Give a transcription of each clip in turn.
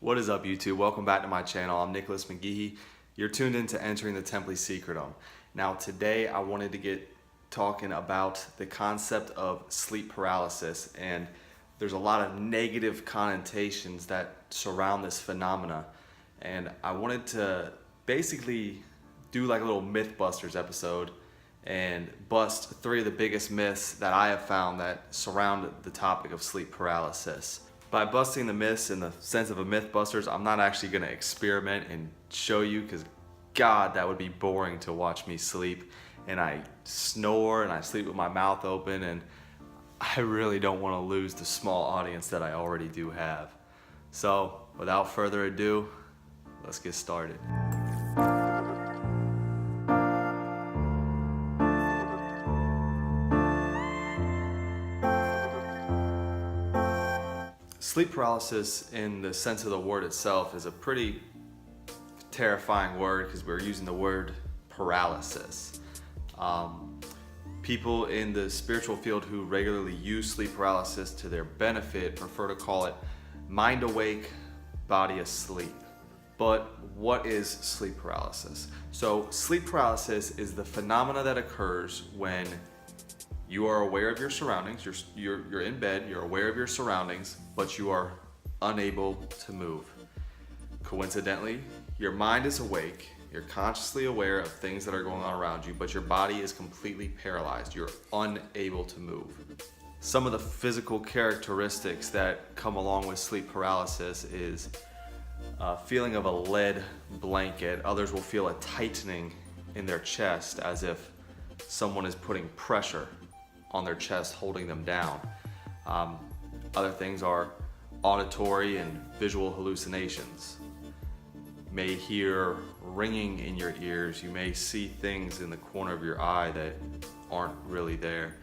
What is up, YouTube? Welcome back to my channel. I'm Nicholas McGehee. You're tuned into Entering the Temple Secretum. Now today I wanted to get talking about the concept of sleep paralysis, and there's a lot of negative connotations that surround this phenomena, and I wanted to basically do like a little Mythbusters episode and bust 3 of the biggest myths that I have found that surround the topic of sleep paralysis. By busting the myths in the sense of a Mythbusters, I'm not actually going to experiment and show you, because God, that would be boring to watch me sleep. And I snore and I sleep with my mouth open, and I really don't want to lose the small audience that I already do have. So without further ado, let's get started. Sleep paralysis, in the sense of the word itself, is a pretty terrifying word because we're using the word paralysis. People in the spiritual field who regularly use sleep paralysis to their benefit prefer to call it mind awake, body asleep. But what is sleep paralysis? So sleep paralysis is the phenomena that occurs when you are aware of your surroundings, you're in bed, you're aware of your surroundings, but you are unable to move. Coincidentally, your mind is awake, you're consciously aware of things that are going on around you, but your body is completely paralyzed. You're unable to move. Some of the physical characteristics that come along with sleep paralysis is a feeling of a lead blanket. Others will feel a tightening in their chest as if someone is putting pressure on their chest, holding them down. Other things are auditory and visual hallucinations. You may hear ringing in your ears. You may see things in the corner of your eye that aren't really there.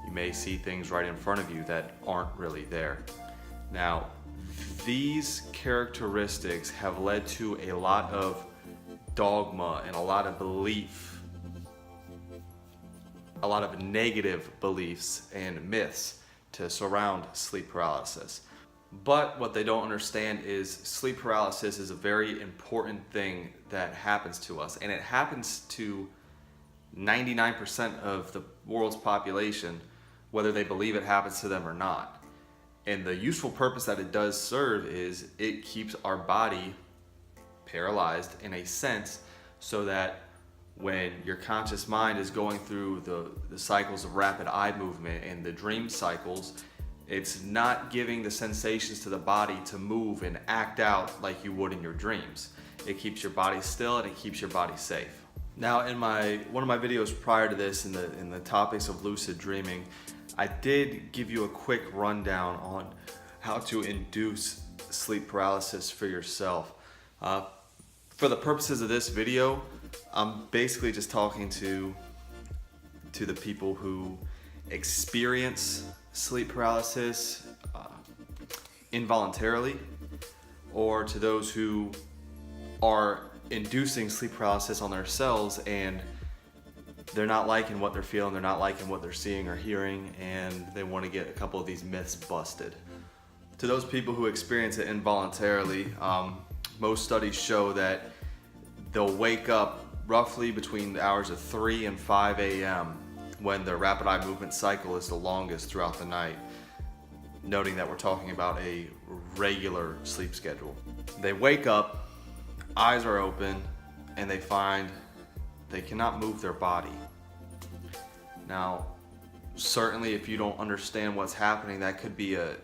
You may see things right in front of you that aren't really there. Now, these characteristics have led to a lot of dogma and a lot of belief, a lot of negative beliefs and myths to surround sleep paralysis. But what they don't understand is sleep paralysis is a very important thing that happens to us, and it happens to 99% of the world's population, whether they believe it happens to them or not. And the useful purpose that it does serve is it keeps our body paralyzed in a sense, so that when your conscious mind is going through the cycles of rapid eye movement and the dream cycles, it's not giving the sensations to the body to move and act out like you would in your dreams. It keeps your body still and it keeps your body safe. Now, in one of my videos prior to this, in the topics of lucid dreaming, I did give you a quick rundown on how to induce sleep paralysis for yourself. For the purposes of this video, I'm basically just talking to the people who experience sleep paralysis involuntarily, or to those who are inducing sleep paralysis on themselves and they're not liking what they're feeling, they're not liking what they're seeing or hearing, and they want to get a couple of these myths busted. To those people who experience it involuntarily, most studies show that they'll wake up roughly between the hours of 3 and 5 a.m. when their rapid eye movement cycle is the longest throughout the night, noting that we're talking about a regular sleep schedule. They wake up, eyes are open, and they find they cannot move their body. Now, certainly if you don't understand what's happening, that could be a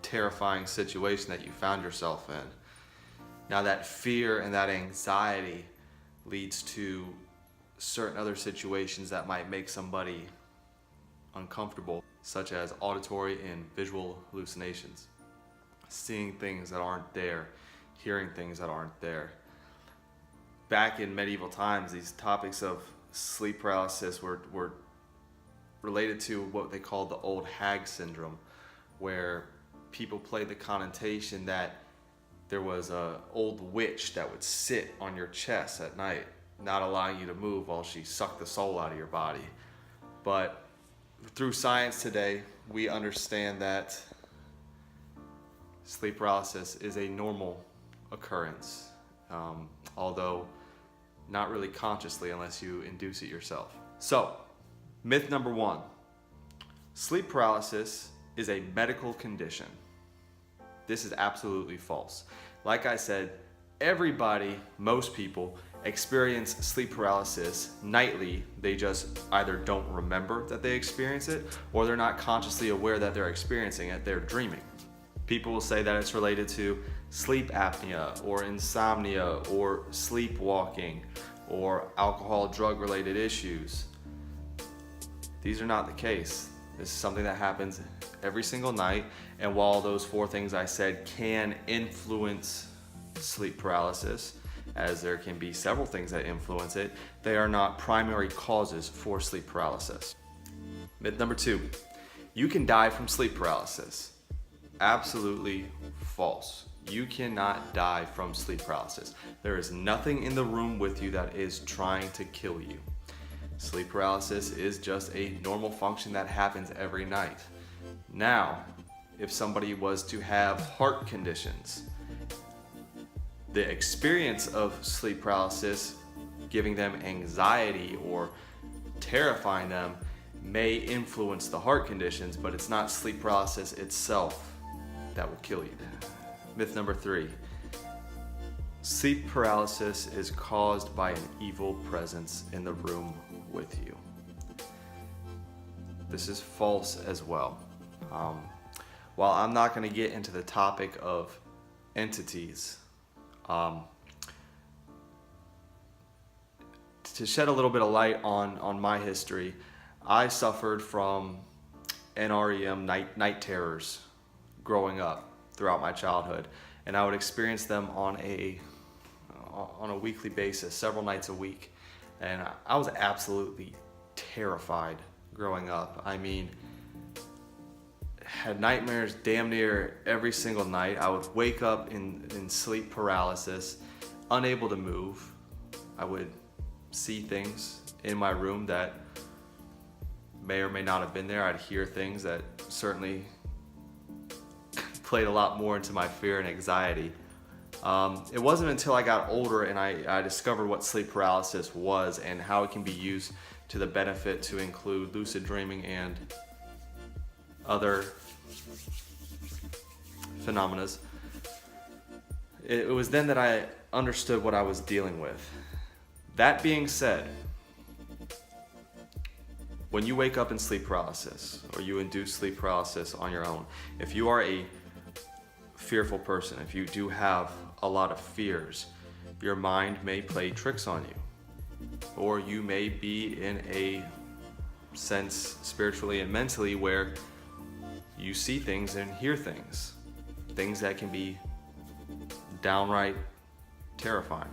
terrifying situation that you found yourself in. Now, that fear and that anxiety leads to certain other situations that might make somebody uncomfortable, such as auditory and visual hallucinations, seeing things that aren't there, hearing things that aren't there. Back in medieval times, these topics of sleep paralysis were related to what they called the old hag syndrome, where people played the connotation that there was an old witch that would sit on your chest at night, not allowing you to move while she sucked the soul out of your body. But through science today, we understand that sleep paralysis is a normal occurrence, although not really consciously unless you induce it yourself. So, myth number 1, sleep paralysis is a medical condition. This is absolutely false. Like I said, everybody, most people, experience sleep paralysis nightly. They just either don't remember that they experience it, or they're not consciously aware that they're experiencing it, they're dreaming. People will say that it's related to sleep apnea or insomnia or sleepwalking or alcohol drug related issues. These are not the case. This is something that happens every single night, and while those 4 things I said can influence sleep paralysis, as there can be several things that influence it, they are not primary causes for sleep paralysis. Myth number 2, you can die from sleep paralysis. Absolutely false. You cannot die from sleep paralysis. There is nothing in the room with you that is trying to kill you. Sleep paralysis is just a normal function that happens every night. Now, if somebody was to have heart conditions, the experience of sleep paralysis giving them anxiety or terrifying them may influence the heart conditions, but it's not sleep paralysis itself that will kill you. Myth number 3, sleep paralysis is caused by an evil presence in the room with you. This is false as well. While I'm not going to get into the topic of entities, to shed a little bit of light on my history, I suffered from NREM night terrors growing up throughout my childhood, and I would experience them on a weekly basis, several nights a week, and I was absolutely terrified growing up. I mean, had nightmares damn near every single night. I would wake up in sleep paralysis, unable to move. I would see things in my room that may or may not have been there. I'd hear things that certainly played a lot more into my fear and anxiety. It wasn't until I got older and I discovered what sleep paralysis was and how it can be used to the benefit to include lucid dreaming and other phenomena. It was then that I understood what I was dealing with. That being said, when you wake up in sleep paralysis or you induce sleep paralysis on your own, if you are a fearful person, if you do have a lot of fears, your mind may play tricks on you, or you may be in a sense spiritually and mentally where you see things and hear things that can be downright terrifying.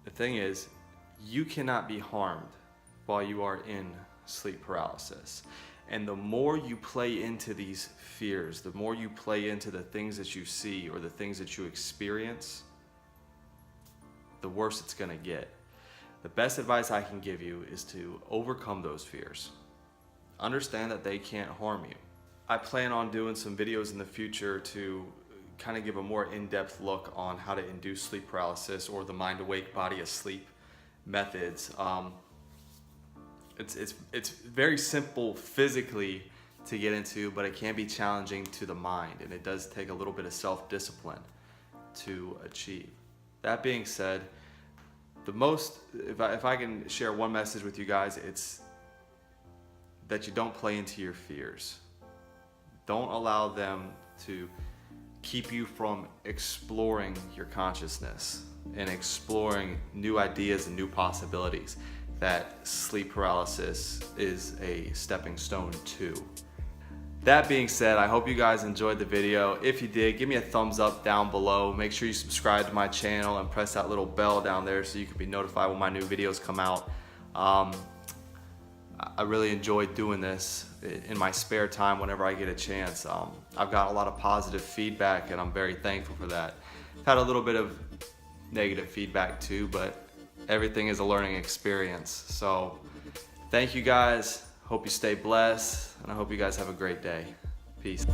The thing is, you cannot be harmed while you are in sleep paralysis. And the more you play into these fears, the more you play into the things that you see or the things that you experience, the worse it's going to get. The best advice I can give you is to overcome those fears. Understand that they can't harm you. I plan on doing some videos in the future to kind of give a more in-depth look on how to induce sleep paralysis or the mind awake, body asleep methods. It's very simple physically to get into, but it can be challenging to the mind, and it does take a little bit of self-discipline to achieve. That being said, if I can share one message with you guys, it's that you don't play into your fears. Don't allow them to keep you from exploring your consciousness and exploring new ideas and new possibilities that sleep paralysis is a stepping stone to. That being said, I hope you guys enjoyed the video. If you did, give me a thumbs up down below. Make sure you subscribe to my channel and press that little bell down there so you can be notified when my new videos come out. I really enjoyed doing this. in my spare time whenever I get a chance. I've got a lot of positive feedback, and I'm very thankful for that. I've had a little bit of negative feedback too, but everything is a learning experience. So thank you guys. Hope you stay blessed, and I hope you guys have a great day. Peace.